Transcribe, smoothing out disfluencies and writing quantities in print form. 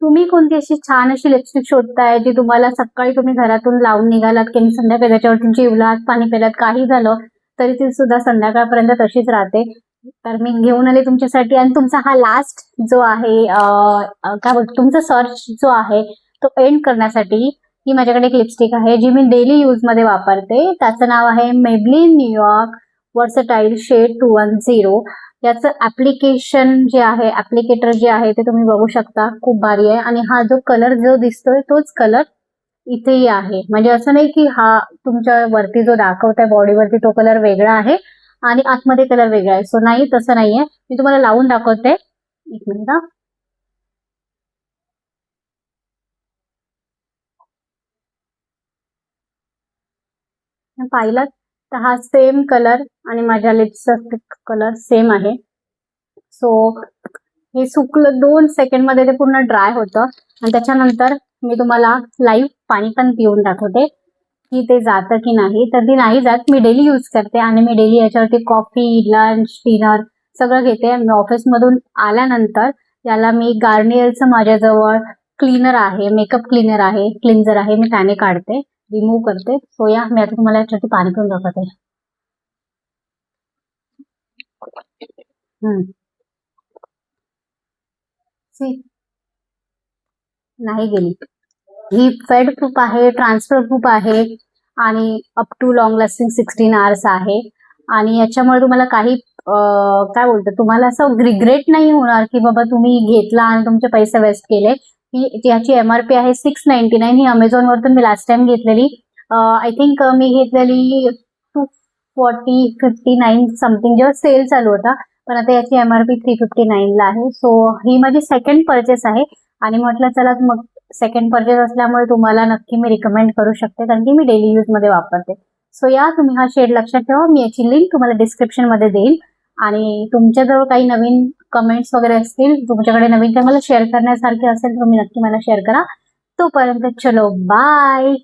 तुम्ही कोणती अशी छान अशी लिपस्टिक शोधताय जी तुम्हाला सकाळी तुम्ही घरातून लावून निघालात की संध्याकाळी त्याच्यावर तुमची इवलात पाणी पेलात काही झालं तरी ती सुद्धा संध्याकाळपर्यंत तशीच राहते. तर मी घेऊन आले तुमच्यासाठी आणि तुमचा हा लास्ट जो आहे काय बोलतो तुमचा सर्च जो आहे तो एंड करण्यासाठी ही माझ्याकडे एक लिपस्टिक आहे जी मी डेली यूज मध्ये वापरते. त्याचं नाव आहे मेबलिन न्यूयॉर्क वर्सटाईल शेड 210. याचं ऍप्लिकेशन जे आहे ऍप्लिकेटर जे आहे ते तुम्ही बघू शकता, खूप भारी आहे. आणि हा जो कलर जो दिसतोय तोच कलर इथेही आहे. म्हणजे असं नाही की हा तुमच्या वरती जो दाखवताय बॉडीवरती तो कलर वेगळा आहे आणि आतमध्ये कलर वेगळा आहे. सो नाही, तसं नाहीये. मी तुम्हाला लावून दाखवते. एक मिनिट. पाहिलात तर हा सेम कलर आणि माझ्या लिप्सचा कलर सेम आहे. सो हे सुकलं 2 सेकंड मध्ये ते पूर्ण ड्राय होतं आणि त्याच्यानंतर मी तुम्हाला लाईव्ह पाणी पण पिऊन दाखवते की ते जातं की नाही. तर ती नाही जात. मी डेली यूज करते आणि मी डेली याच्यावरती कॉफी, लंच, डिनर सगळं घेते. मी ऑफिसमधून आल्यानंतर याला मी गार्नियरचं माझ्याजवळ क्लीनर आहे, मेकअप क्लीनर आहे, क्लिन्झर आहे, मी त्याने काढते, रिमूव्ह करते. सो या मी आता तुम्हाला याच्यावरती पाणी पिऊन दाखवते. नाही गेली. ही फेड प्रूफ आहे, ट्रान्सफर प्रूफ आहे आणि up too long lasting 16 hours आहे. आणि याच्यामुळे तुम्हाला काही काय बोलतात तुम्हाला असं रिग्रेट नाही होणार की बाबा तुम्ही घेतला आणि तुमचे पैसे वेस्ट केले. याची एमआरपी आहे 699. ही अमेझॉन वरतून मी लास्ट टाइम घेतलेली. आय थिंक मी घेतलेली 240-59 समथिंग जेव्हा सेल चालू होता. पण आता याची एमआरपी 359 ला आहे. सो ही माझी सेकंड परचेस आहे आणि म्हटलं चला मग सेकंड परचेस असल्यामुळे तुम्हाला नक्की मी रिकमेंड करू शकते कारण की मी डेली यूज मध्ये वापरते. सो या तुम्ही हा शेड लक्षात ठेवा. मी याची लिंक तुम्हाला डिस्क्रिप्शन मध्ये देईल आणि तुमच्याजवळ काही नवीन कमेंट्स वगैरे असतील, तुमच्याकडे नवीन काही मला शेअर करण्यासारखे असेल तर तुम्ही नक्की मला शेअर करा. तोपर्यंत चलो बाय.